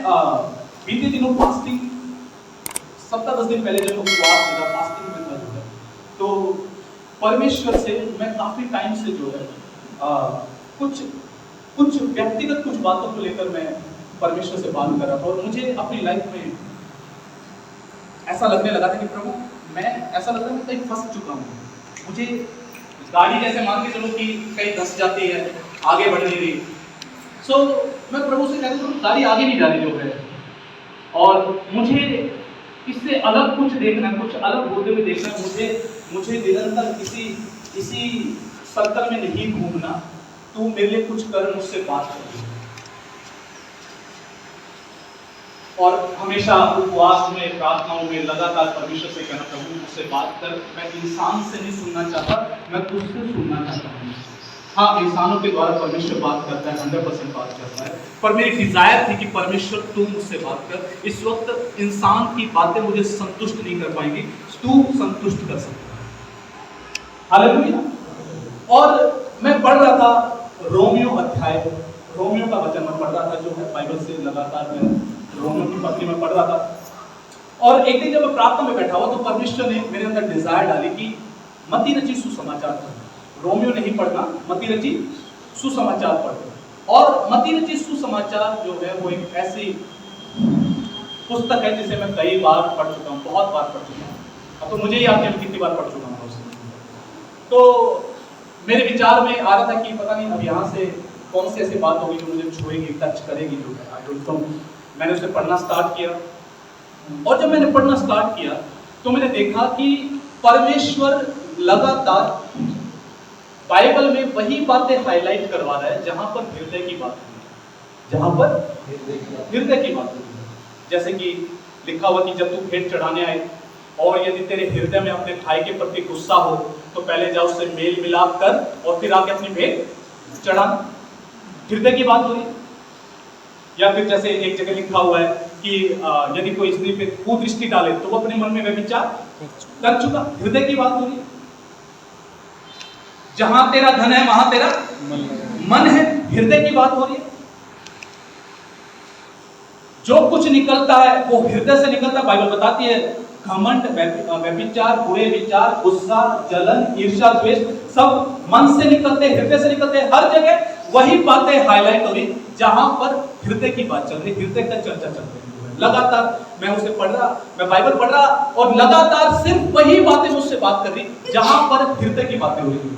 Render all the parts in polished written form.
बीते दिनों फास्टिंग 7-10 दिन पहले जब उपवास था, फास्टिंग में था जो है, तो परमेश्वर से मैं काफी टाइम से जो है कुछ कुछ व्यक्तिगत कुछ बातों को लेकर मैं परमेश्वर से बात कर रहा था, और मुझे अपनी लाइफ में ऐसा लगने लगा था कि प्रभु, मैं ऐसा लग रहा है मैं कहीं फंस चुका हूँ। मुझे गाड़ी जैसे मान के चलो कि कहीं धंस जाती है, आगे बढ़ नहीं रही। सो मैं प्रभु से कहता हूँ गाड़ी आगे नहीं जा रही जो है, और मुझे इससे अलग कुछ देखना है, कुछ अलग होते हुए देखना है। मुझे निरंतर किसी सर्कल में नहीं घूमना। तू मेरे लिए कुछ कर, मुझसे बात कर। और हमेशा उपवास में, प्रार्थनाओं में लगातार परमेश्वर से कहना, प्रभु मुझसे बात कर। मैं इंसान से नहीं सुनना चाहता, मैं तुझसे सुनना चाहता हूँ। हाँ, इंसानों के द्वारा परमेश्वर बात करता है, 100% बात करता है, पर मेरी डिजायर थी कि परमेश्वर तू मुझसे बात कर। इस वक्त इंसान की बातें मुझे संतुष्ट नहीं कर पाएंगी, तू संतुष्ट कर सकता है। हालेलुया। और मैं पढ़ रहा था रोमियो का वचन मैं पढ़ रहा था, जो है बाइबल से लगातार मैं रोमियो की पत्री में पढ़ रहा था। और एक दिन जब मैं प्रार्थना में बैठा हुआ तो परमेश्वर ने मेरे अंदर डिजायर डाली कि मत्ती रची सुसमाचार पढ़ना। रोमियो नहीं पढ़ना, मत्ती रची सुसमाचार पढ़ना। और मत्ती रची सुसमाचार जो है वो एक ऐसी पुस्तक है जिसे मैं कई बार पढ़ चुका हूँ, बहुत बार पढ़ चुका हूँ। अब तो मुझे ही याद नहीं कितनी बार पढ़ चुका हूँ उसे। तो मेरे विचार में आ रहा था कि पता नहीं अब यहाँ से कौन सी ऐसी बात होगी जो मुझे छुएगी, टच करेगी, जो है आई डोंट नो। मैंने उसे पढ़ना स्टार्ट किया, और जब मैंने पढ़ना स्टार्ट किया तो मैंने देखा कि परमेश्वर लगातार बाइबल में वही बातें हाईलाइट करवा रहा है जहां पर हृदय की बात है, जहां पर हृदय की बात है। जैसे कि लिखा हुआ कि जब तू भेंट चढ़ाने आए और यदि तेरे हृदय में अपने भाई के प्रति गुस्सा हो तो पहले जा उससे मेल मिलाप कर और फिर आके अपनी भेंट चढ़ा। हृदय की बात हो रही। या फिर जैसे एक जगह लिखा हुआ है कि यदि कोई स्त्री पे कुदृष्टि डाले तो वो अपने मन में व्यभिचार कर चुका। हृदय की बात हो रही। जहां तेरा धन है वहां तेरा मन है, हृदय की बात हो रही है। जो कुछ निकलता है वो हृदय से निकलता है। बाइबल बताती है घमंड, व्यभिचार, बुरे विचार, गुस्सा, जलन, ईर्ष्या, द्वेष सब मन से निकलते, हृदय से निकलते। हर जगह वही बातें हाईलाइट हो रही जहां पर हृदय की बात चल रही, हृदय का चर्चा चल रही। लगातार मैं उसे पढ़ रहा, मैं बाइबल पढ़ रहा, और लगातार सिर्फ वही बातें मुझसे बात कर रही जहां पर हृदय की बातें हो रही थी।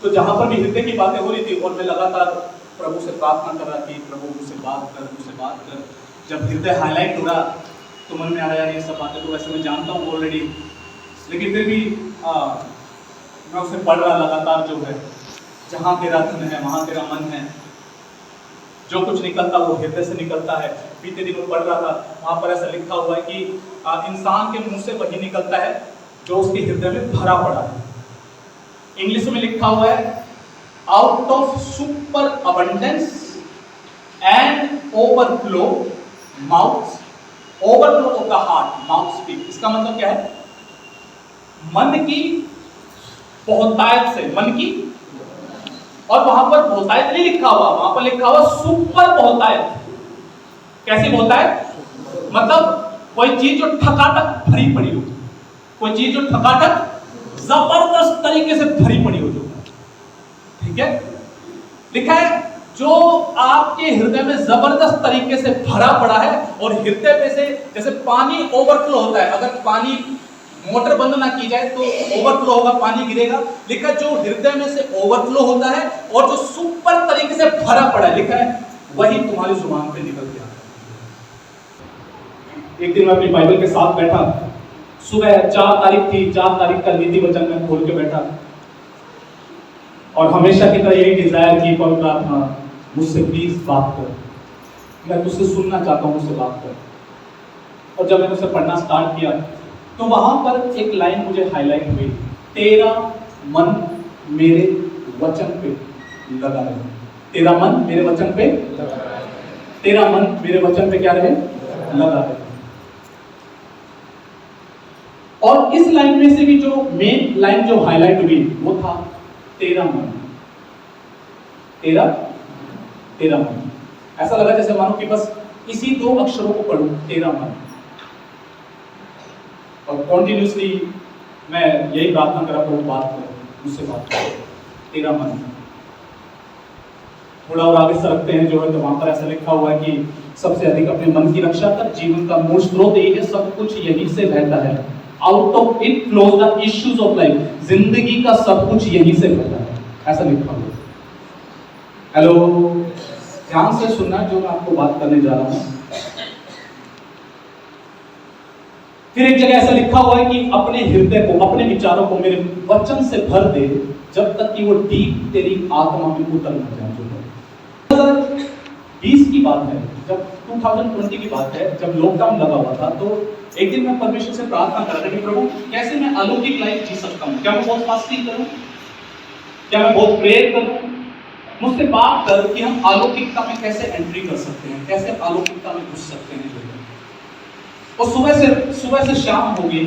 तो जहां पर भी हृदय की बातें हो रही थी और मैं लगातार प्रभु से प्रार्थना कर रहा कि प्रभु मुझसे बात कर, मुझसे बात कर। जब हृदय हाईलाइट हो रहा तो मन में आया यार ये सब बातें तो वैसे मैं जानता हूँ ऑलरेडी, लेकिन फिर भी मैं उसे पढ़ रहा लगातार। जो है जहां तेरा धन है वहां तेरा मन है। जो कुछ निकलता वो हृदय से निकलता है। बीते दिनों पढ़ रहा था, वहां पर ऐसा लिखा हुआ है कि इंसान के मुंह से वही निकलता है जो उसके हृदय में भरा पड़ा है। इंग्लिश में लिखा हुआ है out of super abundance and overflow overflow of the heart mouth speak. इसका मतलब क्या है? मन की बहुतायत से, मन की, और वहां पर बहुतायत नहीं लिखा हुआ, वहां पर लिखा हुआ सुपर बहुतायत। कैसी बहुतायत? मतलब कोई चीज जो ठकाठक भरी पड़ी हो, कोई चीज जो ठकाठक जबरदस्त तरीके से भरी पड़ी हो। जो ठीक है लिखा है जो आपके हृदय में जबरदस्त तरीके से भरा पड़ा है। और हृदय पे से जैसे पानी ओवरफ्लो होता है, अगर पानी मोटर बंद ना की जाए तो ओवरफ्लो होगा, पानी गिरेगा। लिखा है जो हृदय में से ओवरफ्लो होता है और जो सुपर तरीके से भरा पड़ा है, लिखा है वही तुम्हारी जुबान पे निकल के आता है। एक दिन मैं अपनी बाइबल के साथ बैठा, सुबह 4 तारीख थी, 4 तारीख का नीति वचन में खोल के बैठा, और हमेशा की तरह यही डिजायर की पवित्र आत्मा मुझसे प्लीज बात कर, मैं तुझसे सुनना चाहता हूँ, मुझसे बात कर। और जब मैंने उसे पढ़ना स्टार्ट किया तो वहां पर एक लाइन मुझे हाईलाइट हुई, तेरा मन मेरे वचन पे लगा रहे। तेरा मन मेरे वचन पे लगा रहे। तेरा मन मेरे वचन पे क्या रहे? लगा रहे। और इस लाइन में से भी जो मेन लाइन जो हाईलाइट हुई वो था तेरा मन, तेरा मन। ऐसा लगा जैसे मानो कि बस इसी 2 अक्षरों को पढ़ूं, तेरा मन। और कॉन्टिन्यूसली मैं यही प्रार्थना करा प्रभु बात करो, मुझसे बात करो, तेरा मन। थोड़ा और आगे सरकते हैं जो है तो वहां पर ऐसा लिखा हुआ है कि सबसे अधिक अपने मन की रक्षा कर, जीवन का मूल स्रोत यही है, सब कुछ यहीं से बहता है। Out of it flows the issues of life, जिंदगी का सब कुछ यहीं से बहता है, ऐसा लिखा हुआ है। हेलो, ध्यान से सुनना जो मैं आपको बात करने जा रहा हूं। फिर एक जगह ऐसा लिखा हुआ है कि अपने हृदय को, अपने विचारों को मेरे वचन से भर दे, जब तक कि वो डीप तेरी आत्मा में उतर न जाए। 2020 की बात है, जब 2020 की बात है, जब लॉकडाउन लगा हुआ था, तो एक दिन मैं परमेश्वर से प्रार्थना कर रहा था कि प्रभु कैसे मैं अलौकिक लाइफ जी सकता हूँ? क्या मैं बहुत फास्टिंग करूँ? क्या मैं बहुत प्रेयर करूँ? मुझसे बात कर कि हम अलौकिकता में कैसे एंट्री कर सकते हैं, कैसे अलौकिकता में घुस सकते हैं। और सुबह से शाम हो गई,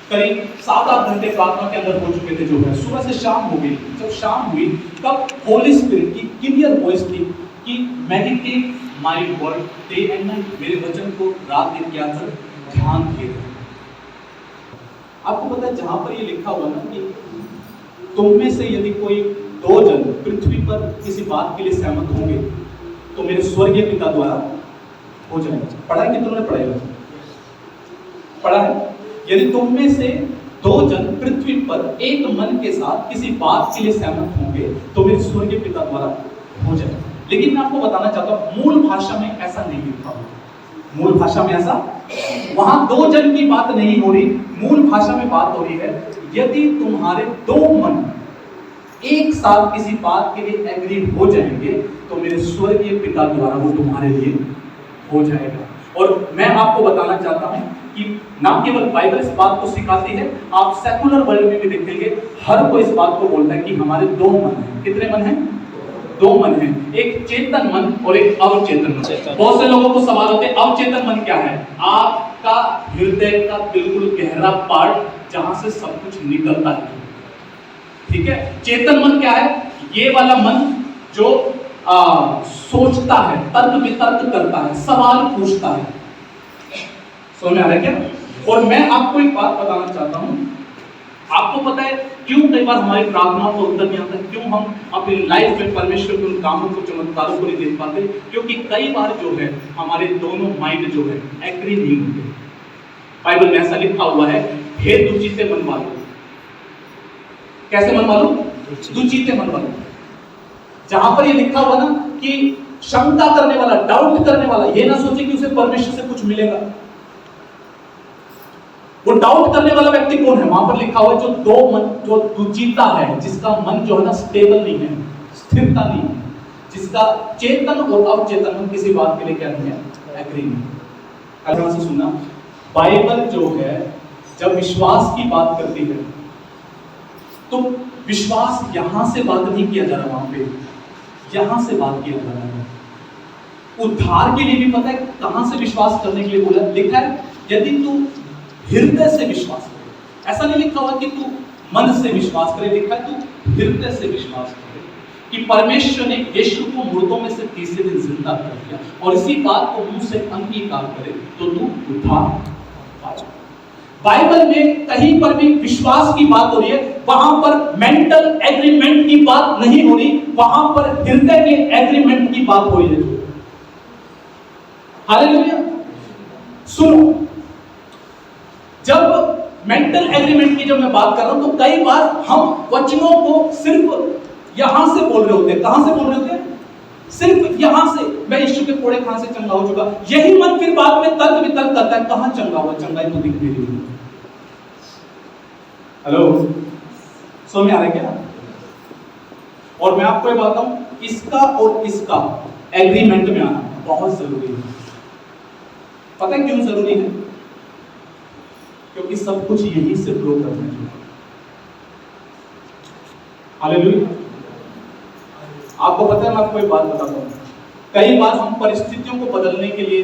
करीब 7-8 घंटे प्रार्थना के अंदर हो चुके थे जो है। सुबह से शाम हो गई, जब शाम हुई तब होली स्पिरिट की क्लियर वॉइस थी कि meditate my word day and night, मेरे वचन को रात दिन क्या कर, ध्यान किए। आपको पता है जहां पर ये लिखा हुआ ना कि तुम में से यदि कोई 2 जन पृथ्वी पर किसी बात के लिए सहमत होंगे तो मेरे स्वर्गीय पिता द्वारा हो जाएगा। पढ़ा है कि तुमने पढ़ा है? यदि तुम में से 2 जन पृथ्वी पर एक मन के साथ किसी बात के लिए सहमत होंगे तो मेरे स्वर्गीय पिता द्वारा हो जाएगा। लेकिन मैं आपको बताना चाहता हूं, मूल भाषा में ऐसा नहीं लिखा हुआ। मूल भाषा में ऐसा, वहां 2 जन की बात नहीं हो रही, मूल भाषा में बात हो रही है यदि तुम्हारे 2 मन एक साथ किसी बात के लिए एग्री हो जाएंगे तो मेरे स्वर्गीय पिता द्वारा वो तुम्हारे लिए हो जाएगा। और मैं आपको बताना चाहता हूं कि ना केवल बाइबल इस बात को सिखाती है, आप सेकुलर वर्ल्ड में भी देखेंगे हर कोई इस बात को बोलता है कि हमारे 2 मन हैं। कितने मन हैं? 2 मन हैं, एक चेतन मन और एक अवचेतन मन। बहुत से लोगों को सवाल होते हैं अवचेतन मन क्या है? आपका हृदय का बिल्कुल गहरा पार्ट जहां से सब कुछ निकलता है, ठीक है। चेतन मन क्या है? ये वाला मन जो सोचता है, तर्क वितर्क करता है, सवाल पूछता है। समझ में आ रहा है क्या? और मैं आपको एक बात बताना चाहता हूं, आपको पता है क्यों कई बार हमारी प्रार्थना को उत्तर नहीं आता? क्यों हम अपनी लाइफ में परमेश्वर के उन कामों को, चमत्कारों को नहीं देख पाते? क्योंकि कई बार जो है हमारे दोनों माइंड जो है एग्री नहीं होते। बाइबल में ऐसा लिखा हुआ है, हे दुचिते मन वालों। कैसे मन वालों? दुचिते मन वालों। जहां पर ये लिखा हुआ ना कि शंका करने वाला, डाउट करने वाला, ये ना सोचे कि उसे परमेश्वर से कुछ मिलेगा। वो डाउट करने वाला व्यक्ति कौन है? वहां पर लिखा हुआ है जो दुचिता है, जिसका मन जो है ना स्टेबल नहीं है, स्थिरता नहीं है, जिसका चेतन और अवचेतन मन किसी बात के लिए क्या नहीं है, एग्री नहीं। ध्यान से सुनना, बाइबल जो है जब विश्वास की बात करती है तो विश्वास यहां से बात नहीं किया जा रहा, वहां पे यहां से बात किया जा रहा है। उद्धार के लिए भी पता है कहां से विश्वास करने के लिए बोला, लिखा है यदि तू हृदय से विश्वास करे। ऐसा नहीं लिखा हुआ कि तू मन से विश्वास करे, लिखा है तू हृदय से विश्वास करे कि परमेश्वर ने यीशु को मुर्दों में से तीसरे दिन जिंदा कर दिया, और इसी बात को मुंह से अंगीकार करे तो तू उद्धार पा जाए। बाइबल में कहीं पर भी विश्वास की बात हो रही है, वहां पर मेंटल एग्रीमेंट की बात नहीं हो रही, वहां पर हृदय के एग्रीमेंट की बात हो रही है। हालेलुया। सुनो, जब मेंटल एग्रीमेंट की जब मैं बात कर रहा हूं तो कई बार हम वचनों को सिर्फ यहां से बोल रहे होते हैं। कहां से बोल रहे होते हैं? सिर्फ यहां से, मैं यीशु के कोड़े खां से चंगा हो चुका। यही मन फिर बाद में तर्क वितर्क करता है, कहां चंगा हुआ? चंगाई तो दिख नहीं रही। हेलो, समझ में आ रहा है क्या? और मैं आपको ये बताऊं, इसका और इसका एग्रीमेंट में आना बहुत जरूरी है। पता है क्यों जरूरी है? क्योंकि सब कुछ यहीं से फ्लो करना है। हालेलुया। आपको पता है, मैं आपको एक बात बताता हूं, कई बार हम परिस्थितियों को बदलने के लिए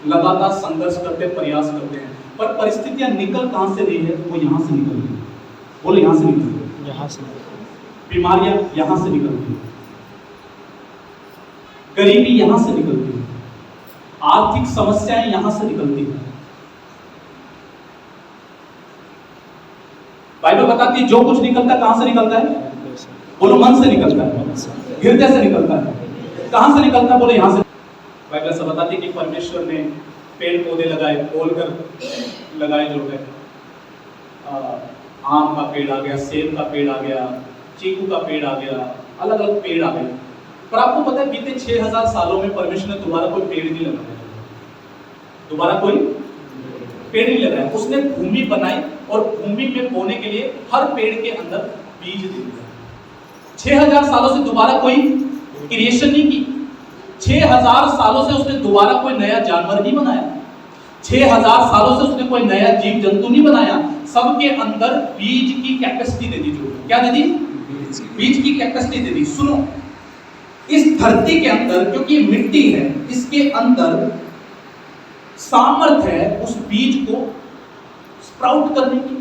लगातार संघर्ष करते, प्रयास करते हैं, पर परिस्थितियां निकल कहां से रही है? वो यहां से निकल रही है। बोले यहां से निकल रही है, यहां से। बीमारियां यहां से निकल रही है, गरीबी यहां से निकलती है, आर्थिक समस्याएं यहां से निकलती है। बाइबल बताती है जो कुछ निकलता है कहां से निकलता है? बोलो मन से निकलता है, हृदय से निकलता है। कहां से निकलता है? बोलो यहां से। बाइबल से बताती है कि परमेश्वर ने पेड़ पौधे लगाए, बोलकर लगाए, जो है आम का पेड़ आ गया, सेब का पेड़ आ गया, चीकू का पेड़ आ गया, अलग अलग पेड़ आ गए। पर आपको पता है बीते 6000 सालों में परमेश्वर ने दोबारा कोई पेड़ नहीं लगाया, दोबारा कोई पेड़ नहीं लगाया। उसने भूमि बनाई और भूमि में बोने के लिए हर पेड़ के अंदर बीज दे दिया। 6000 सालों से दोबारा कोई क्रिएशन नहीं की। 6000 सालों से उसने दोबारा कोई नया जानवर नहीं बनाया। 6000 सालों से उसने कोई नया जीव जंतु नहीं बनाया। सबके अंदर बीज की कैपेसिटी दे दी। जो क्या दे दी? बीज की कैपेसिटी दे दी। सुनो, इस धरती के अंदर, क्योंकि मिट्टी है, इसके अंदर सामर्थ्य है उस बीज को स्प्राउट करने की,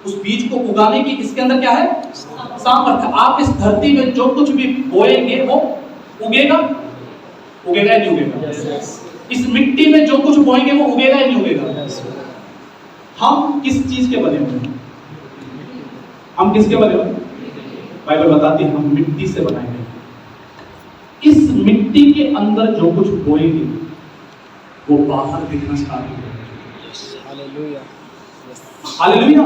उस बीज को उगाने की। इसके अंदर क्या है? सामर्थ्य। आप इस धरती में जो कुछ भी बोएंगे वो उगेगा, उगेगा या नहीं उगेगा? इस मिट्टी में जो कुछ बोएंगे वो उगेगा या नहीं उगेगा? हम किस चीज के बने हुए हैं? हम किसके बने हुए? बाइबल बताती है हम मिट्टी से बनाए गए। इस मिट्टी के अंदर जो कुछ बोएंगे वो बाहर दिखना स्टार्ट होगा। Hallelujah, hallelujah.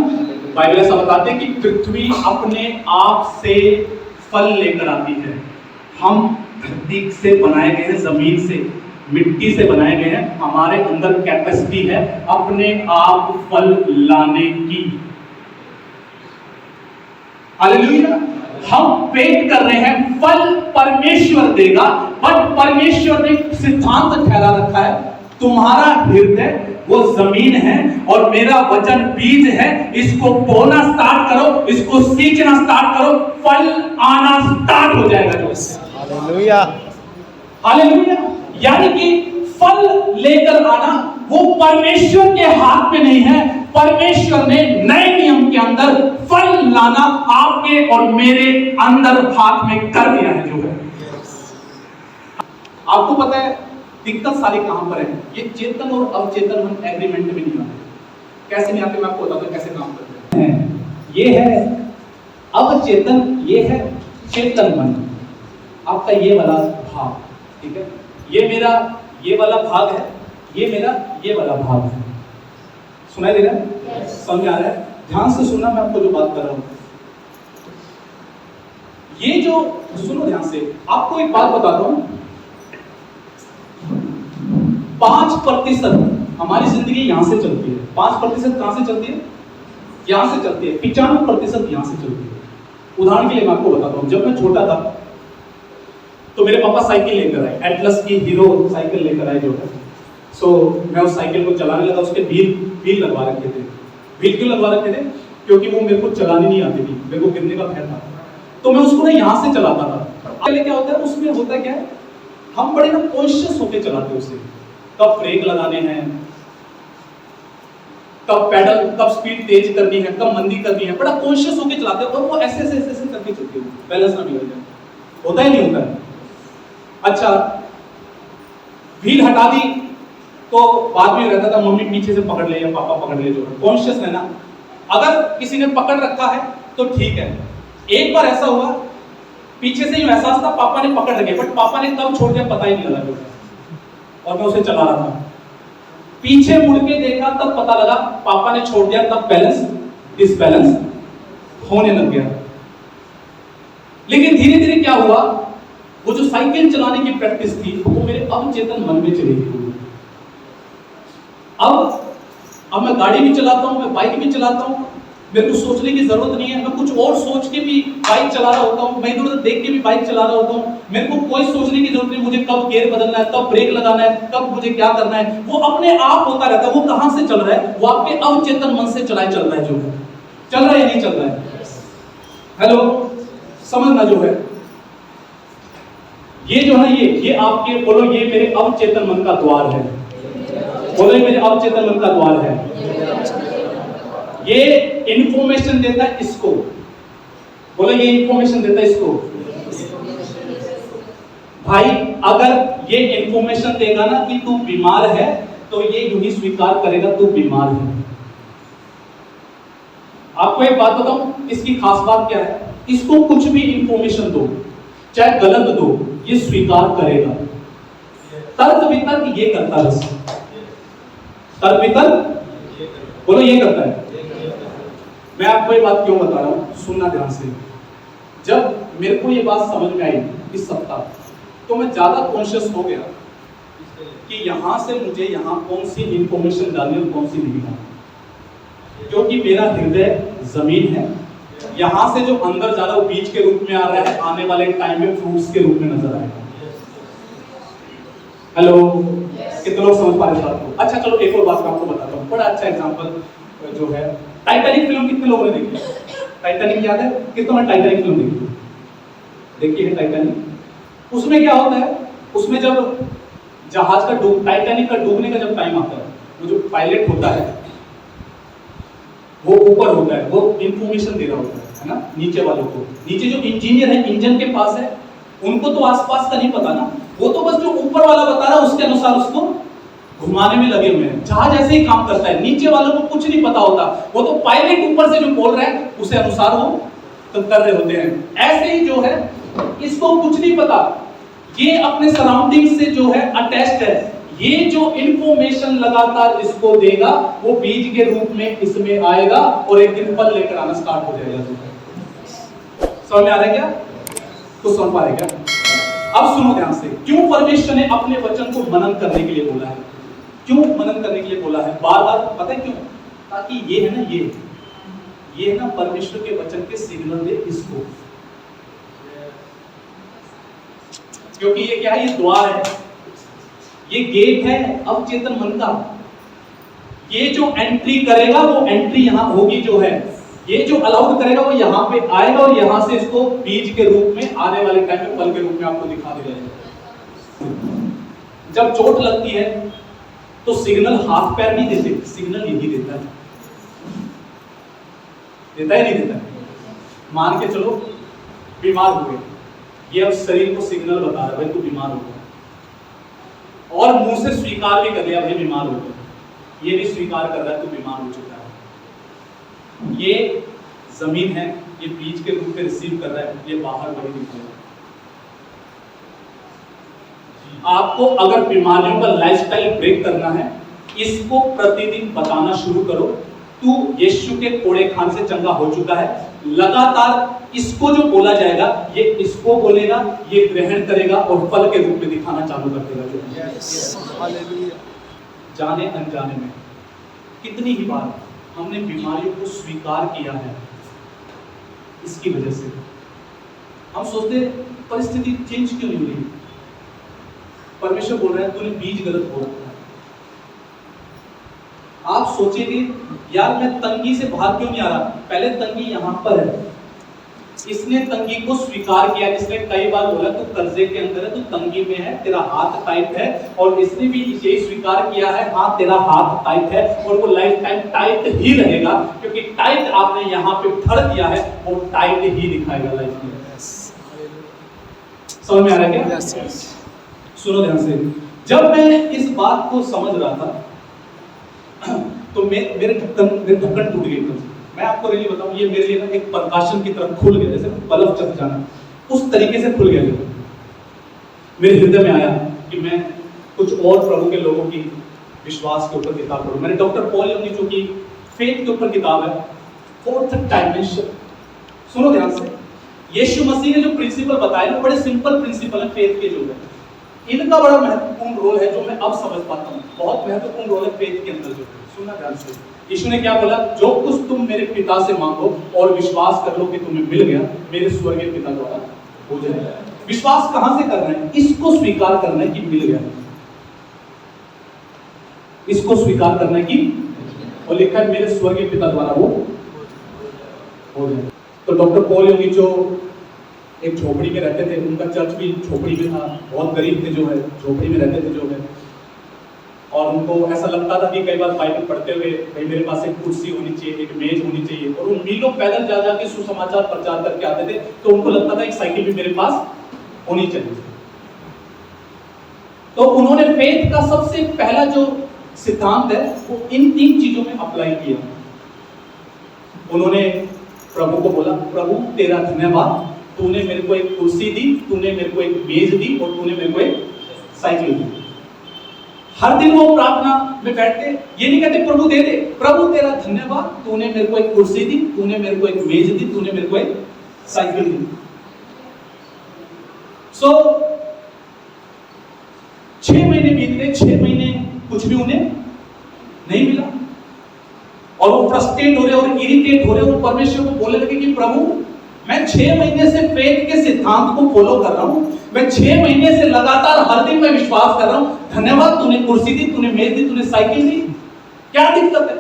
बाइबल ऐसा बताते हैं कि पृथ्वी अपने आप से फल लेकर आती है। हम धरती से बनाए गए हैं, जमीन से, मिट्टी से बनाए गए हैं। हमारे अंदर कैपेसिटी है अपने आप फल लाने की। हालेलुया। हम वेट कर रहे हैं, फल परमेश्वर देगा, बट परमेश्वर ने सिद्धांत ठहरा रखा है, तुम्हारा हृदय वो जमीन है और मेरा वचन बीज है। इसको बोना स्टार्ट करो, इसको सींचना स्टार्ट करो, फल आना स्टार्ट हो जाएगा। Hallelujah, hallelujah. यानी कि फल लेकर आना वो परमेश्वर के हाथ में नहीं है। परमेश्वर ने नए नियम के अंदर फल लाना आपके और मेरे अंदर हाथ में कर दिया है। जो है आपको पता है दिक्कत सारी कहां पर है? ये चेतन और अवचेतन मन एग्रीमेंट में नहीं आते। कैसे नहीं आते? मैं आपको बताता हूं कैसे काम करते हैं। ये है अवचेतन, ये है चेतन मन। आपका ये वाला भाग, ठीक है, ये मेरा ये वाला भाग है, ये मेरा ये वाला भाग है। सुनाई दे रहा है? समझ आ रहा है? ध्यान से सुनना, मैं आपको जो बात कर रहा हूं। ये जो सुनो ध्यान से, आपको एक बात बताता हूं। 5% हमारी जिंदगी यहां से चलती है। 5% कहां से चलती है? यहां से चलती है। 95% यहां से चलती है। उदाहरण के लिए मैं आपको बताता हूं, जब मैं छोटा था तो मेरे पापा साइकिल लेकर आए, एटलस की हीरो साइकिल लेकर आए जो है। सो मैं उस साइकिल को चलाने लगा। उसके व्हील लगवा रखे थे। व्हील क्यों लगवा रखे थे? क्योंकि वो मेरे को चलानी नहीं आती थी, मेरे को गिरने का भय था। तो मैं उसको ना यहाँ से चलाता था। पहले क्या होता है, उसमें होता क्या है, हम बड़े ना कॉन्शियस होकर चलाते हैं उसे। कब ब्रेक लगाने हैं, कब पैडल, कब स्पीड तेज करनी है, कब मंदी करनी है, बड़ा कॉन्शियस होकर चलाते हैं। और वो ऐसे ऐसे ऐसे करके चलती है, बैलेंस ना बिगड़ जाए। होता ही नहीं होता है। अच्छा, व्हील हटा दी तो बाद में रहता था मम्मी पीछे से पकड़ ले या पापा पकड़ ले। जो कॉन्शियस रहना, अगर किसी ने पकड़ रखा है तो ठीक है। एक बार ऐसा हुआ, पीछे से यूं एहसास था पापा ने पकड़ रखे, बट पापा ने कब छोड़ दिया पता ही नहीं लगा जो, और मैं उसे चला रहा था। पीछे मुड़ के देखा तब पता लगा पापा ने छोड़ दिया, तब बैलेंस डिसबैलेंस होने लग गया। लेकिन धीरे धीरे क्या हुआ, वो जो साइकिल चलाने की प्रैक्टिस थी वो मेरे अवचेतन मन में चली गई। अब मैं गाड़ी भी चलाता हूँ, मैं बाइक भी चलाता हूँ, मेरे को सोचने की जरूरत नहीं है। मैं कुछ और सोच के भी बाइक चला रहा होता हूँ, मैं इधर उधर देख के भी बाइक चला रहा होता हूँ। मेरे को कोई सोचने की जरूरत नहीं मुझे कब गियर बदलना है, कब ब्रेक लगाना है, कब मुझे क्या करना है। वो अपने आप होता रहता है। वो कहां से चल रहा है? वो आपके अवचेतन मन से चल रहा है। जो है चल रहा है या नहीं चल रहा है? हेलो, समझना जो है ये जो है ना, ये आपके, बोलो ये मेरे अवचेतन मन का द्वार है। बोलो ये मेरे अवचेतन मन का द्वार है। ये इंफॉर्मेशन देता है इसको। बोलो ये इंफॉर्मेशन देता है इसको। भाई अगर ये इंफॉर्मेशन देगा ना कि तू बीमार है, तो ये यूं ही स्वीकार करेगा तू बीमार है। आपको एक बात बताऊं, इसकी खास बात क्या है, इसको कुछ भी इंफॉर्मेशन दो, चाहे गलत दो, ये स्वीकार करेगा। तर्क वितर्क ये करता है, तर्क वितर्क बोलो ये करता है। मैं आपको ये बात क्यों बता रहा हूं, सुनना ध्यान से। जब मेरे को ये बात समझ में आई इस सप्ताह, तो मैं ज्यादा कॉन्शियस हो गया कि यहां से मुझे यहां कौन सी इंफॉर्मेशन डालनी और कौन सी नहीं डालनी, क्योंकि मेरा हृदय जमीन है। यहां से जो अंदर जा रहा है वो बीज के रूप में आ रहा है, आने वाले टाइम में फ्रूट्स के रूप में नजर आएगा। हेलो, कितने लोग समझ पा रहे हैं बात को? अच्छा चलो एक और बात मैं आपको बताता हूँ, बड़ा अच्छा एग्जांपल जो है, टाइटैनिक फिल्म कितने लोगों ने देखी? टाइटैनिक याद है? कितनों ने टाइटैनिक फिल्म देखी? देखी है टाइटैनिक? उसमें क्या होता है, उसमें जब जहाज का टाइटैनिक का डूबने का जब टाइम आता है, वो जो पायलट होता है वो ऊपर होता है, वो इंफॉर्मेशन दे रहा होता है ना नीचे वालों को। नीचे जो इंजीनियर है, इंजन के पास है, उनको तो आसपास का नहीं पता ना, वो तो बस जो ऊपर वाला बता रहा है उसके अनुसार उसको घुमाने में लगे हुए हैं। जहाज ऐसे ही काम करता है, नीचे वालों को कुछ नहीं पता होता, वो तो पायलट ऊपर से जो बोल रहा है उसे अनुसार वो तो कर रहे होते हैं। ऐसे ही जो है, इसको कुछ नहीं पता, ये अपने सराउंडिंग से जो है अटैच्ड है। ये जो इंफॉर्मेशन लगातार इसको देगा, वो बीज के रूप में इसमें आएगा और एक दिन फल लेकर आना स्टार्ट हो जाएगा। समझ में आ रहा है क्या? तो समझ पा रहे क्या? अब सुनो ध्यान से, क्यों परमेश्वर ने अपने वचन को मनन करने के लिए बोला है? क्यों मनन करने के लिए बोला है बार बार? पता है क्यों? ताकि ये है ना, ये है ना परमेश्वर के वचन के सिग्नल दे इसको, क्योंकि ये क्या है, ये द्वार है, ये गेट है अवचेतन मन का। ये जो एंट्री करेगा वो एंट्री यहां होगी जो है, ये जो अलाउड करेगा वो यहां पे आएगा और यहां से इसको बीज के रूप में आने वाले टाइम में फल के रूप में आपको दिखा देगा। जब चोट लगती है तो सिग्नल हाथ पैर नहीं देते, सिग्नल यही देता है, देता है नहीं देता है? मान के चलो बीमार हो गए, ये अब शरीर को सिग्नल बता रहा है भाई तू बीमार हो गया, और मुंह से स्वीकार भी कर लिया भाई बीमार हो गया, ये भी स्वीकार कर रहा है तू बीमार हो चुका है। ये जमीन है, ये बीज के रूप में रिसीव कर रहा है, ये बाहर वही निकलेगा। आपको अगर बीमारियों का लाइफस्टाइल ब्रेक करना है, इसको प्रतिदिन बताना शुरू करो, तू यीशु के कोड़े खान से चंगा हो चुका है। लगातार इसको जो बोला जाएगा, ये इसको बोलेगा, ये ग्रहण करेगा और फल के रूप में दिखाना चालू कर देगा। जाने अनजाने में कितनी ही बार हमने बीमारियों को स्वीकार किया है, इसकी वजह से हम सोचते परिस्थिति चेंज क्यों नहीं हो रही। परमेश्वर बोल रहा है तूने बीज गलत बो रखा है। आप सोचेंगे यार मैं तंगी से बाहर क्यों नहीं आ रहा, पहले तंगी यहां पर है। इसने तंगी को स्वीकार किया, इसने कई बार बोला तू कर्जे के अंदर है, तू तंगी में है, तेरा हाथ टाइट है, और इसने भी यही स्वीकार किया है, हाँ तेरा हाथ टाइट है और वो लाइफ टाइम टाइट ही रहेगा, क्योंकि टाइट आपने यहाँ पे धर दिया है, वो टाइट ही दिखाएगा लाइफ में। समझ में आ रहा है क्या? सुनो ध्यान से, जब मैं इस बात को समझ रहा था तो मेरे ढक्कन टूट गई। मैं आपको रियली बताऊं, ये मेरे लिए ना एक प्रकाशन की तरफ खुल गया, जैसे बल्ब चल जाना उस तरीके से खुल गया। मेरे हृदय में आया कि मैं कुछ और प्रभु के लोगों की विश्वास के ऊपर किताब पढ़ूं। मैंने डॉक्टर पॉल योंगी जो कि फेथ के ऊपर किताब है, फोर्थ डायमेंशन। सुनो ध्यान से, यीशु मसीह ने जो प्रिंसिपल बताए वो बड़े सिंपल प्रिंसिपल है फेथ के, जो है इनका बड़ा महत्वपूर्ण रोल है, जो मैं अब समझ पाता हूँ। बहुत महत्वपूर्ण रोल है फेथ के अंदर। जो सुनना ध्यान से, यीशु ने क्या बोला, जो कुछ तुम मेरे पिता से मांगो और विश्वास कर लो कि तुम्हें मिल गया, मेरे स्वर्गीय पिता द्वारा हो जाएगा। विश्वास कहां से करना है? इसको स्वीकार करना है कि मिल गया, इसको स्वीकार करना है कि, और लिखा है मेरे स्वर्गीय पिता द्वारा वो हो जाएगा। तो डॉक्टर पॉल योंगी जो एक झोपड़ी में रहते थे, उनका चर्च भी झोपड़ी में था, बहुत गरीब थे जो है, झोपड़ी में रहते थे जो है, और उनको ऐसा लगता था कि कई बार बाइबल पढ़ते हुए भाई मेरे पास एक कुर्सी होनी चाहिए, एक मेज होनी चाहिए, और वो मीलों पैदल जा जा के सुसमाचार प्रचार करके आते थे, तो उनको लगता था एक साइकिल भी मेरे पास होनी चाहिए। तो उन्होंने फेथ का सबसे पहला जो सिद्धांत है वो इन 3 चीजों में अप्लाई किया। उन्होंने प्रभु को बोला, प्रभु तेरा धन्यवाद, तूने मेरे को एक कुर्सी दी, तूने मेरे को एक मेज दी और तूने मेरे को एक साइकिल दी। हर दिन वो प्रार्थना में बैठते, ये नहीं कहते प्रभु दे दे, प्रभु तेरा धन्यवाद, तूने मेरे को एक कुर्सी दी, तूने मेरे को एक मेज दी, तूने मेरे को एक साइकिल दी। 6 महीने बीत गए, 6 महीने कुछ भी उन्हें नहीं मिला और वो फ्रस्ट्रेट हो रहे और इरिटेट हो रहे और परमेश्वर को बोलने लगे कि प्रभु मैं 6 महीने से फेथ के सिद्धांत को फॉलो कर रहा हूं, मैं 6 महीने से लगातार हर दिन मैं विश्वास कर रहा हूं, धन्यवाद तूने कुर्सी दी, तूने मेज दी, तूने साइकिल दी, क्या दिक्कत है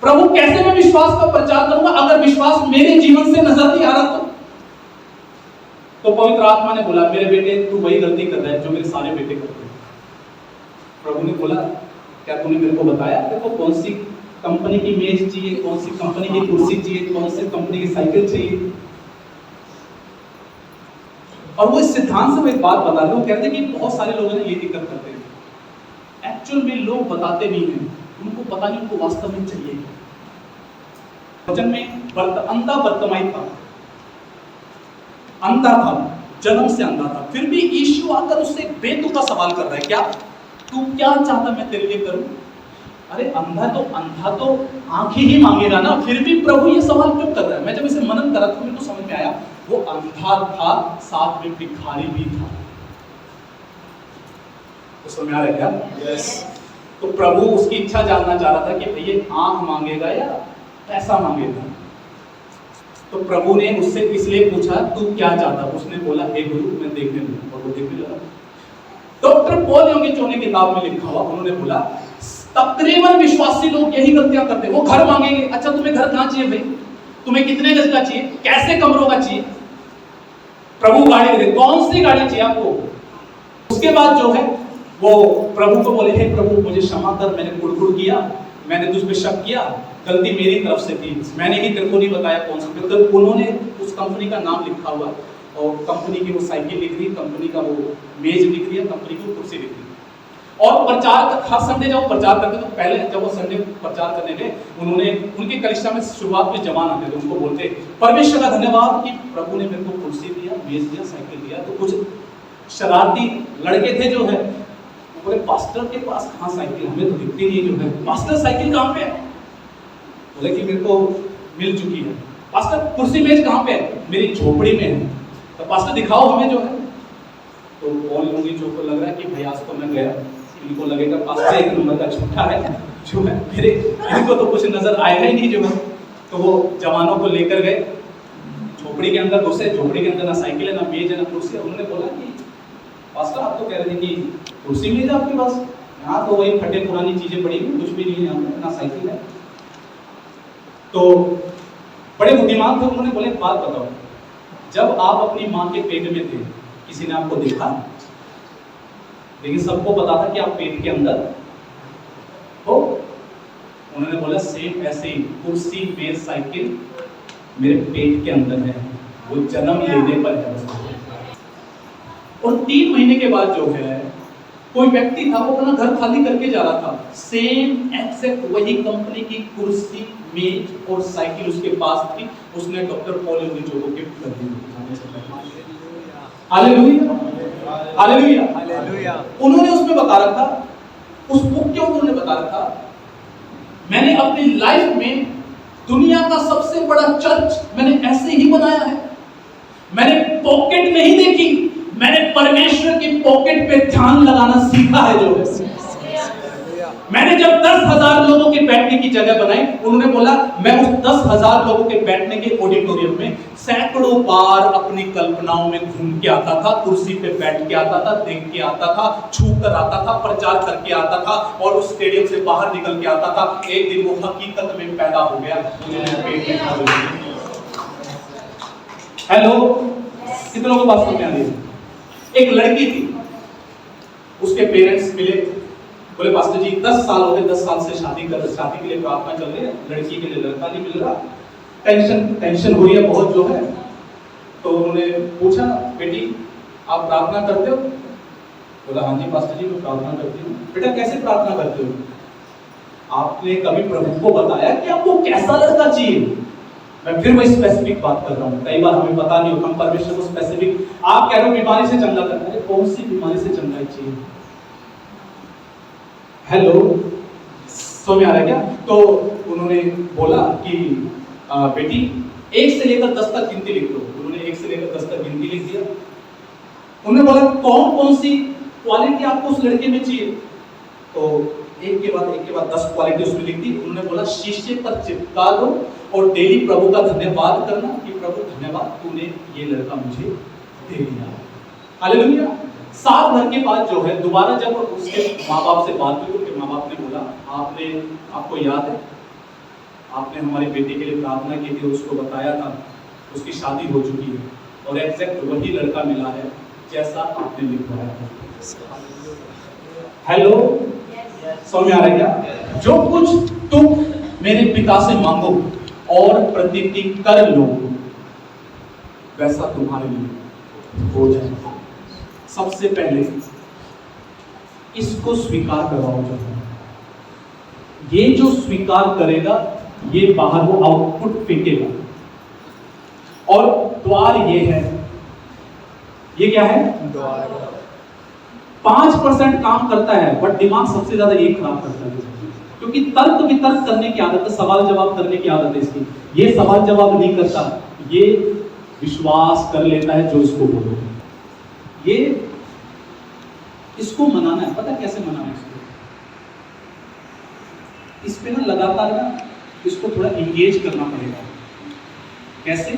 प्रभु? कैसे मैं विश्वास का प्रचार करूंगा अगर विश्वास मेरे जीवन से नजर नहीं आ रहा? तो पवित्र आत्मा ने बोला, मेरे बेटे तू वही गलती कर रहा है जो मेरे सारे बेटे करते हैं। प्रभु ने बोला, क्या तूने मेरे को बताया तेरे को कौन सी कंपनी की मेज चाहिए, कौन सी कंपनी की कुर्सी चाहिए, कौन सी कंपनी की साइकिल चाहिए? और वो इस सिद्धांत से वो एक बात बता रहे, वो कहते हैं कि बहुत सारे लोगों ने ये दिक्कत करते हैं, एक्चुअल में लोग बताते नहीं हैं, उनको पता नहीं उनको वास्तव में चाहिए। वचन में अंधा बर्तमाई था, अंधा था, जन्म से अंधा था, फिर भी यीशु आकर उससे एक बेतुका सवाल कर रहा है, क्या तू क्या चाहता मैं तेरे लिए करूं? अरे अंधा तो आंखें ही मांगेगा ना, फिर भी प्रभु ये सवाल क्यों कर रहा है? मैं जब इसे मनन करा तो मेरे को समझ में आया, वो अंधा था, साथ में भिखारी भी था। तो समझ में आ रहा है क्या? यस। तो प्रभु उसकी इच्छा जानना चाह रहा था कि भैया आंख मांगेगा या पैसा मांगेगा। तो प्रभु ने उससे इसलिए पूछा, तू क्या चाहता? उसने बोला, हे गुरु मैं देखने लगा, और वो देखने लगा। डॉक्टर पॉल योंग की किताब में लिखा हुआ, उन्होंने बोला तकरीबन विश्वासी लोग यही गलतियां करते हैं। वो घर मांगेंगे, अच्छा तुम्हें घर कहां चाहिए भाई, तुम्हें कितने गज का चाहिए, कैसे कमरों का चाहिए? प्रभु गाड़ी दे, कौन सी गाड़ी चाहिए आपको? उसके बाद जो है वो प्रभु को बोले, हे प्रभु मुझे क्षमा कर, मैंने गुड़गुड़ किया, मैंने तुझ पे शक किया, गलती मेरी तरफ से थी, मैंने ही तेरे को नहीं बताया कौन सा। तो उन्होंने उस कंपनी का नाम लिखा हुआ और कंपनी की वो साइकिल लिख रही, कंपनी का वो मेज लिख रही है, कंपनी की कुर्सी लिख रही है। और प्रचार हर संडे जब प्रचार करते तो पहले जब वो संडे प्रचार करने गए, उन्होंने उनके कलिसिया में शुरुआत में जवान आते थे, उनको बोलते परमेश्वर का धन्यवाद कि प्रभु ने मेरे को कुर्सी दिया, मेज दिया, साइकिल दिया। तो कुछ शरारती लड़के थे जो है, वो बोले पास्टर के पास कहाँ साइकिल, हमें तो दिखती नहीं जो है, पास्टर साइकिल कहाँ पे है? बोले कि मेरे को मिल चुकी है। पास्टर कुर्सी मेज कहाँ पे है? मेरी झोपड़ी में है। तो पास्टर दिखाओ हमें जो है। तो पॉल योंग को लग रहा है कि भाई आज तो मैं गया, इनको लगेगा पास्टर एक नंबर का झूठा है जो है, मेरे इनको तो कुछ नजर आएगा ही नहीं जो है। तो वो जवानों को लेकर गए, झोपड़ी के अंदर घुसे, झोपड़ी के अंदर ना साइकिल है, ना मेज है, ना कुर्सी है। उन्होंने बोला कि पास्टर आप तो कह रहे थे कि कुर्सी मेज है आपके पास, यहाँ तो वही फटे पुरानी चीजें पड़ी हुई, कुछ भी नहीं है यहाँ पे, ना साइकिल है। तो बड़े बुद्धिमान थे, उन्होंने बोले बात बताओ, जब आप अपनी माँ के पेट में थे किसी ने आपको देखा? लेकिन सबको पता था कि आप पेट के अंदर हो। उन्होंने बोला सेम ऐसे ही कुर्सी मेज साइकिल मेरे पेट के अंदर है, वो जन्म लेने पर है। और 3 महीने के बाद जो है कोई व्यक्ति था, वो अपना घर खाली करके जा रहा था, सेम एक्सेप्ट वही कंपनी की कुर्सी मेज और साइकिल उसके पास थी। उसने डॉक्टर पॉल योंग को गिफ्ट कर दी। Hallelujah, hallelujah, hallelujah. उन्होंने उसमें बता रखा, उस बुक के उन्होंने बता रखा, मैंने अपनी लाइफ में दुनिया का सबसे बड़ा चर्च मैंने ऐसे ही बनाया है। मैंने पॉकेट नहीं देखी, मैंने परमेश्वर की पॉकेट पे ध्यान लगाना सीखा है जो है। मैंने जब 10,000 लोगों के बैठने की जगह बनाई, उन्होंने बोला मैं उस 10,000 लोगों के बैठने के ऑडिटोरियम में सैकड़ों बार अपनी कल्पनाओं में घूम के आता था, कुर्सी पे बैठ के आता था, देख के आता था, छू कर आता था, प्रचार करके आता था और उस स्टेडियम से बाहर निकल के आता था। एक दिन वो हकीकत में पैदा हो गया। हेलो, कितने लोगों को बात समझ में आ रही है? एक लड़की थी, उसके पेरेंट्स मिले, बोले पास्टर जी 10 साल हो गए, 10 साल से शादी के लिए प्रार्थना चल रही है, लड़की के लिए लड़का नहीं मिल रहा, टेंशन हो रही है बहुत जो है। तो उन्होंने पूछा, बेटी आप प्रार्थना करते हो? बोला हाँ जी पास्टर जी मैं प्रार्थना करती हूँ। बेटा कैसे प्रार्थना करते हो? आपने कभी प्रभु को बताया कि आपको कैसा लड़का चाहिए? मैं फिर वही स्पेसिफिक बात कर रहा हूँ, कई बार हमें पता नहीं होता, हम परमेश्वर को स्पेसिफिक, आप कह रहे हो बीमारी से चंगा करना है, कौन सी बीमारी से चंगा चाहिए? हेलो, समझ आ रहा है क्या? तो उन्होंने बोला कि बेटी 1 से लेकर 10 तक गिनती लिख दो। उन्होंने 1 से लेकर 10 तक गिनती लिख दिया। उन्होंने बोला कौन कौन सी क्वालिटी आपको उस लड़के में चाहिए? तो एक के बाद 10 क्वालिटी उसमें लिख दी। उन्होंने बोला शीशे पर चिपका दो और डेली प्रभु का धन्यवाद करना कि प्रभु धन्यवाद तूने ये लड़का मुझे दे दिया। हालेलुया। साल भर के बाद जो है दोबारा जब उसके माँ बाप से बात हुई, उनके माँ बाप ने बोला आपको याद है आपने हमारी बेटी के लिए प्रार्थना की थी, उसको बताया था उसकी शादी हो चुकी है और एग्जैक्ट वही लड़का मिला है जैसा आपने लिखवाया था। हेलो, समझ में आ रहा है क्या? जो कुछ तुम मेरे पिता से मांगो और प्रतिज्ञा कर लो वैसा तुम्हारे लिए हो जाएगा। सबसे पहले इसको स्वीकार करवाओ। ये जो स्वीकार करेगा ये बाहर वो आउटपुट फेंकेगा। और द्वार ये है, ये क्या है? द्वार। 5% काम करता है बट दिमाग सबसे ज्यादा ये खराब करता है, क्योंकि तर्क वितर्क करने की आदत है, सवाल जवाब करने की आदत है इसकी। ये सवाल जवाब नहीं करता, ये विश्वास कर लेता है जो इसको बोलो। ये इसको मनाना है, पता कैसे मनाना है इसको? इस पे ना लगातार ना इसको थोड़ा इंगेज करना पड़ेगा। कैसे?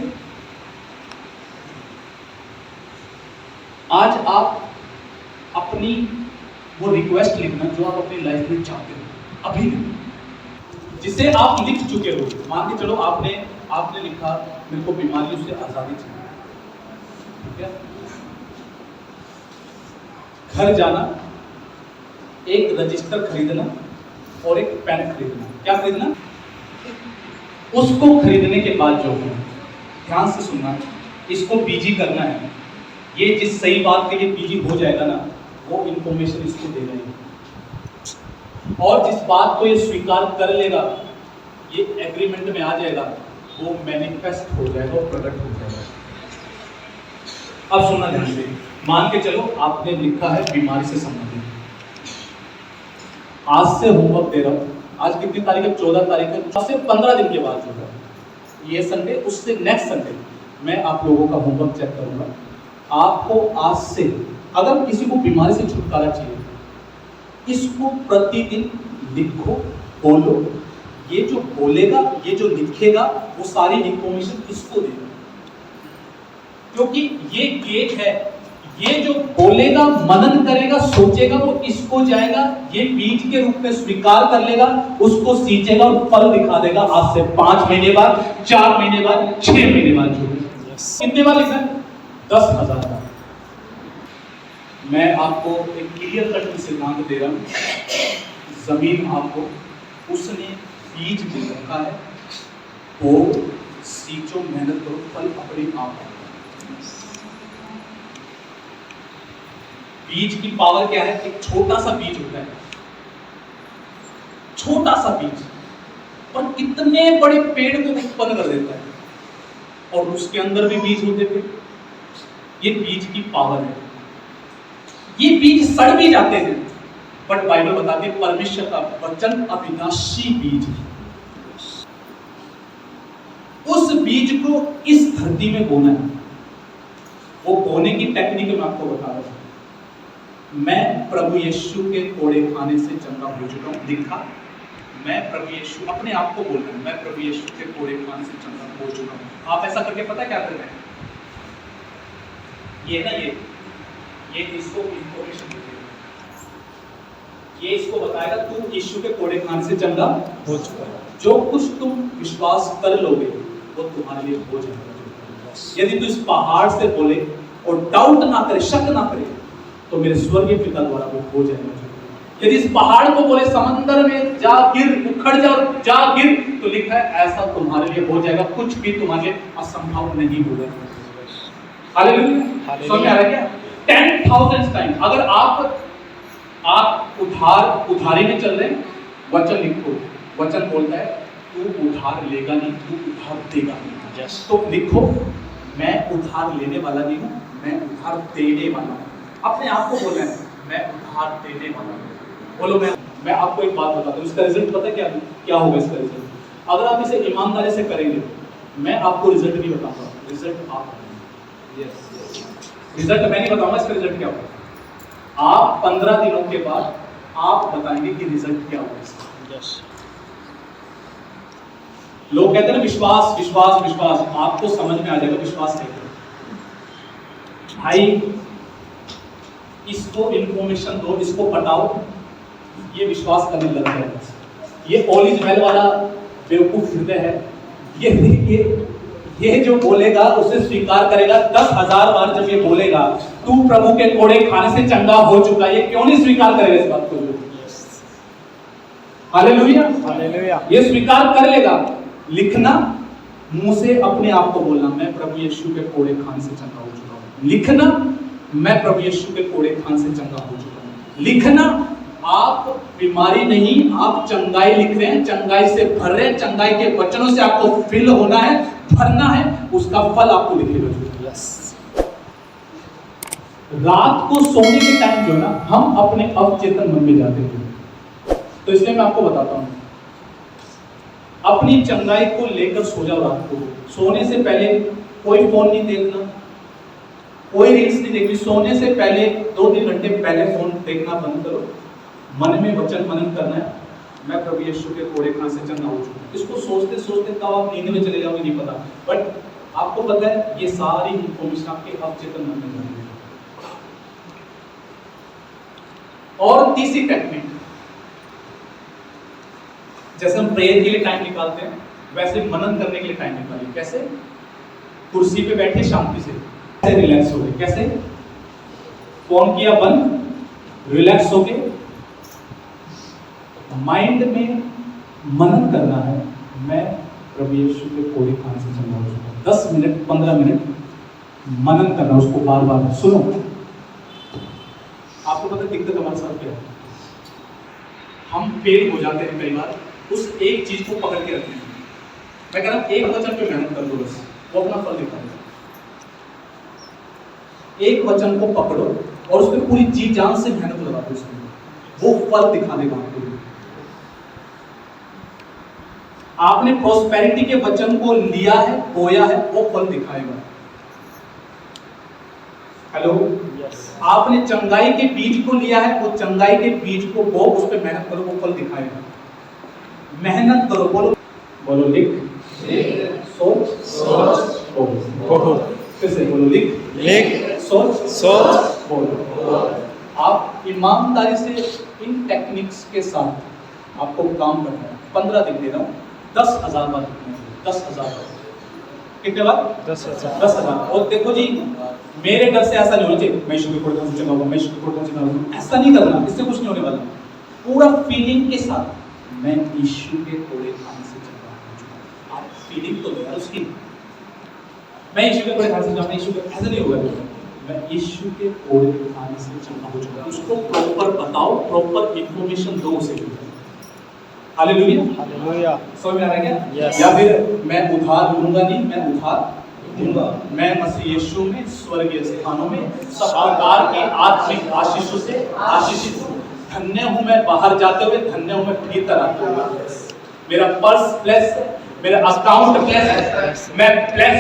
आज आप अपनी वो रिक्वेस्ट लिखना जो आप अपनी लाइफ में चाहते हो, अभी जिसे आप लिख चुके हो। मान के चलो आपने लिखा मेरे को बीमारियों से आजादी चाहिए, ठीक है? घर जाना, एक रजिस्टर खरीदना और एक पेन खरीदना। क्या खरीदना? उसको खरीदने के बाद जो है, ध्यान से सुनना, इसको पीजी करना है। ये जिस सही बात के लिए पीजी हो जाएगा ना, वो इंफॉर्मेशन इसको दे देगा। और जिस बात को ये स्वीकार कर लेगा, ये एग्रीमेंट में आ जाएगा, वो मैनिफेस्ट हो जाएगा और प्रकट हो जाएगा। अब सुनना ध्यान से, मान के चलो आपने लिखा है बीमारी से संबंधित। आज से होमवर्क दे रहा हूं, आज कितनी तारीख है? 14 तारीख है। आज से 15 दिन के बाद जो है, ये संडे, उससे नेक्स्ट संडे मैं आप लोगों का होमवर्क चेक करूंगा। आपको आज से अगर किसी को बीमारी से छुटकारा चाहिए, इसको प्रतिदिन लिखो, बोलो। ये जो बोलेगा, ये जो लिखेगा, वो सारी इंफॉर्मेशन इसको देगा, क्योंकि ये गेट है। ये जो बोलेगा, मनन करेगा, सोचेगा, वो इसको जाएगा, ये बीज के रूप में स्वीकार कर लेगा, उसको सींचेगा और फल दिखा देगा। आज से 5 महीने बाद, 4 महीने बाद, 6 महीने बाद जो कितने बार लिखना है? 10,000 बार। मैं आपको एक क्लियर कट सिद्धांत दे रहा हूं। जमीन आपको उसने बीज दे रखा है, वो सींचो, मेहनत करो, फल अपने आप आएगा। बीज की पावर क्या है? एक छोटा सा बीज होता है, छोटा सा बीज, और कितने बड़े पेड़ को उत्पन्न कर देता है। और उसके अंदर भी बीज होते थे। ये बीज की पावर है। ये बीज सड़ भी जाते हैं, बट बाइबल बताती है परमेश्वर का वचन अविनाशी बीज है। उस बीज को इस धरती में बोना है। वो बोने की टेक्निक मैं आपको बता रहा हूं। मैं प्रभु यीशु के कोड़े खाने से चंगा हो चुका हूं। लिखा, मैं प्रभु यीशु, अपने आप को बोल रहा हूं, मैं प्रभु यीशु के कोड़े खाने से चंगा हो चुका हूं। आप ऐसा करके पता क्या कर रहे हैं? ये ना, ये इसको इंफॉर्मेशन देगा, ये इसको बताएगा तू यीशु के कोड़े खाने से चंगा हो चुका है। जो कुछ तुम विश्वास कर लोगे वो तुम्हारे लिए हो जाएगा। यदि तू इस पहाड़ से बोले और डाउट ना करे, शक ना करे, तो मेरे स्वर्गीय पिता द्वारा वो हो जाएगा। यदि इस पहाड़ को बोले समंदर में जा गिर, उखड़ जा और जा गिर, तो लिखा है ऐसा तुम्हारे लिए हो जाएगा। कुछ भी तुम्हारे लिए असंभव नहीं होगा। हालेलुया। समझ में आ रहा है क्या? 10,000 टाइम। अगर आप उधारी में चल रहे हैं, वचन लिखो। वचन बोलता है तू उधार लेगा नहीं, तू उधार देगा नहीं। तो लिखो, मैं उधार लेने वाला नहीं हूं, मैं उधार देने वाला हूं। अपने आप को बोलना है, मैं उधार देने वाला हूं। बोलो, मैं आपको एक बात बताता हूं, इसका रिजल्ट पता है क्या होगा इसका रिजल्ट? अगर आप इसे ईमानदारी से करेंगे, मैं आपको रिजल्ट नहीं बताऊंगा, रिजल्ट आप रिजल्ट मैं नहीं बताऊंगा, इसका रिजल्ट क्या होगा। आप 15 दिनों के बाद आप बताएंगे कि रिजल्ट क्या होगा इसका। लोग कहते हैं ना विश्वास विश्वास विश्वास, आपको समझ में आ जाएगा विश्वास है क्या। भाई इसको इंफॉर्मेशन दो, इसको बताओ, ये विश्वास करने लग जाएगा। ये ऑलिव वेल वाला बेवकूफ हृदय है, ये जो बोलेगा उसे स्वीकार करेगा। 10,000 बार जब ये बोलेगा तू प्रभु के कोड़े खाने से चंगा हो चुका, ये क्यों नहीं स्वीकार करेगा इस बात को? Hallelujah, hallelujah. ये स्वीकार कर लेगा। लिखना, मुंह से अपने आप को बोलना, मैं प्रभु यीशु के कोड़े खाने से चंगा हो चुका हूं। लिखना, मैं प्रभु यीशु के कोड़े खाने से चंगा हो चुका हूं। लिखना, आप बीमारी नहीं, आप चंगाई लिख रहे हैं, चंगाई से भर रहे हैं, चंगाई के वचनों से आपको फिल होना है, भरना है, उसका फल आपको दिखेगा। रात को सोने के टाइम जो है ना, हम अपने अवचेतन मन में जाते हैं। तो इसलिए मैं आपको बताता हूं, अपनी चंगाई को लेकर सो जाओ। रात को सोने से पहले कोई फोन नहीं देखना, कोई रील्स नहीं देखनी। सोने से पहले 2-3 घंटे पहले फोन देखना बंद करो। मन में वचन मनन करना है, मैं प्रभु यीशु के कोड़े खाने से चंगा हो चुका। इसको सोचते सोचते कब आप नींद में चले जाओगे नहीं पता, बट आपको पता है ये सारी इंफॉर्मेशन आपके अवचेतन मन में जाएगी। और तीसरी टेक्निक, जैसे हम प्रेयर के लिए टाइम निकालते हैं, वैसे मनन करने के लिए टाइम निकालिए। कैसे? कुर्सी पे बैठे शांति से, कैसे रिलैक्स हो गए। कैसे? फोन किया बंद, रिलैक्स हो गए, माइंड में मनन करना है, मैं प्रभु यीशु के कोड़े खाने से चंगा हो चुका। 10 मिनट 15 मिनट मनन करना, उसको बार बार सुनो। आपको पता दिक्कत हमारे साथ क्या है? हम फेल हो जाते हैं कई बार उस एक चीज को पकड़ के रखने में। मैं कह रहा हूं एक वचन पे मेहनत कर दो, बस वो अपना फल दिखाएगा। एक वचन को पकड़ो और उसमें पूरी जी जान से मेहनत लगा दो, उसमें वो फल दिखा देगा आपको। आपने प्रॉस्पेरिटी के वचन को लिया है, बोया है, वो फल दिखाएगा। हेलो, आपने चंगाई के बीज को लिया है, वो चंगाई के बीज को बो, उस पर मेहनत करो, वो फल दिखाएगा। मेहनत करो, बोलो लिख, सोच, बोलो, फिर से बोलो, लिख, सोच, बोलो। आप ईमानदारी से इन टेक्निक्स के साथ आपको काम करना है। 15 दिन दे रहा हूँ, 10,000 बार लिखना है। 10,000 कितने बार? 10,000। और देखो जी, मेरे डर से ऐसा नहीं होना चाहिए मैं यीशु के कोड़े खाने से चंगा होगा, मैं यीशु के कोड़े खाने से चंगा होगा, ऐसा नहीं करना। इससे कुछ नहीं होने वाला। पूरा फीलिंग के साथ, मैं यीशु के कोड़े खाने से चंगा हो चुका। आप फीलिंग तो यार उसकी, मैं यीशु के कोड़े खाने से चंगा, यीशु के ऐसा नहीं होगा, मैं यीशु के कोड़े खाने से चंगा हो चुका। उसको प्रॉपर बताओ, प्रॉपर इंफॉर्मेशन दो उसे। Hallelujah, hallelujah. समझ में आ रहा है क्या? yes. या फिर मैं उधार लूंगा नहीं, मैं उधार दूंगा। मैं मसीह यीशु में स्वर्गीय स्थानों में सब प्रकार की आत्मिक आशीषों से आशीषित हूँ। धन्य हूँ मैं बाहर जाते हुए, धन्य हूँ मैं भीतर आते हुए। मेरा पर्स ब्लेस है, मेरा अकाउंट ब्लेस है, मैं ब्लेस,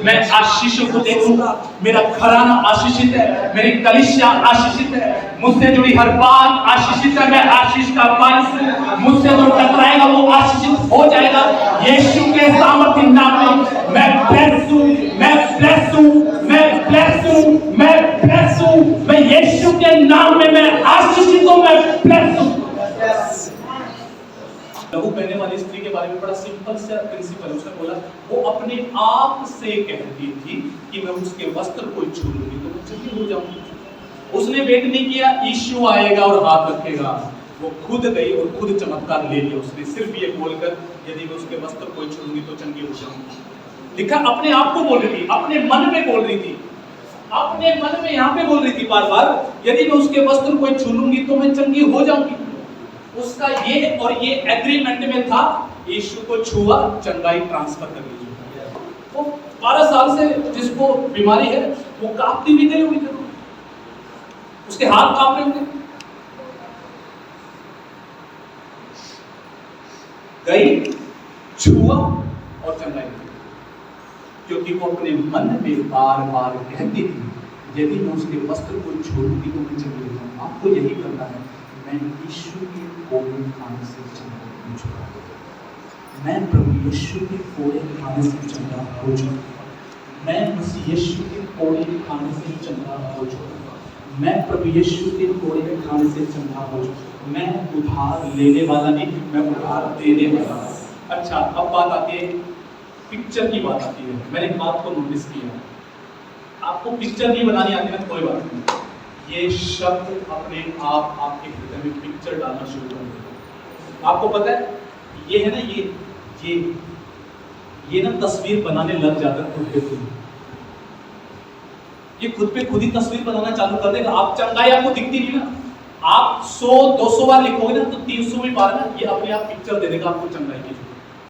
मैं आशीषों को देखूंगा। मेरा घराना आशीषित है, मेरी कलीसिया आशीषित है, मुझसे जुड़ी हर बात आशीषित है। मैं आशीष का वारिस हूं, मुझसे जो टकराएगा वो आशीषित हो जाएगा। यीशु के सामर्थ्य नाम में मैं ब्लेस हूं, मैं ब्लेस हूं, मैं ब्लेस हूं, मैं ब्लेस हूं। मैं यीशु के नाम में मैं आशीषित हूं, मैं ब्लेस हूं। लहू बहने वाली स्त्री के बारे में बड़ा सिंपल सा प्रिंसिपल है। उसने बोला, वो अपने आप से कहती थी कि मैं उसके वस्त्र को छू लूंगी तो मैं चंगी हो जाऊंगी। उसने वेट नहीं किया यीशु आएगा और हाथ रखेगा, वो खुद गई और खुद चमत्कार ले लिया। उसने सिर्फ ये बोलकर, यदि मैं उसके वस्त्र को छू लूंगी तो चंगी हो जाऊंगी। लिखा, अपने आप को बोल रही थी, अपने मन में बोल रही थी। अपने मन में यहाँ पे बोल रही थी बार बार, यदि मैं उसके वस्त्र को छू लूंगी तो मैं चंगी हो जाऊंगी। उसका ये और ये एग्रीमेंट में था, यीशु को छुआ, चंगाई ट्रांसफर कर लीजिए। वो 12 साल से जिसको बीमारी है वो कांपती भी नहीं हुई थी, उसके हाथ कांप रहे होंगे। गई, छुआ और चंगाई, क्योंकि वो अपने मन में बार बार कहती थी, यदि मैं उसके वस्त्र को छोड़ूंगी तो मैं चंगी हो जाऊंगी। आपको यही करना है, मैं यीशु के कोड़े खाने से चंगा हो चुका, मैं प्रभु यीशु के कोड़े खाने से चंगा हो चुका, मैं मसीह यीशु के कोड़े खाने से चंगा हो चुका, मैं प्रभु यीशु के कोड़े खाने से चंगा हो चुका। मैं उधार लेने वाला नहीं, मैं उधार देने वाला। अच्छा, अब बात आती है पिक्चर की, बात आती है। मैंने एक बात को नोटिस किया, आपको पिक्चर नहीं बनानी आती है कोई बात नहीं, ये शब्द अपने आप आपके हृदय में पिक्चर डालना शुरू कर देगा। आपको पता है ये है ना, ये ना तस्वीर बनाने लग जाता है खुद पे खुद। ये खुद पे खुद ही तस्वीर बनाना चालू कर देगा। आप चंगाई आपको दिखती नहीं ना, आप 100-200 बार लिखोगे ना तो 300वीं बार ना ये अपने आप पिक्चर दे देगा आपको चंगाई की।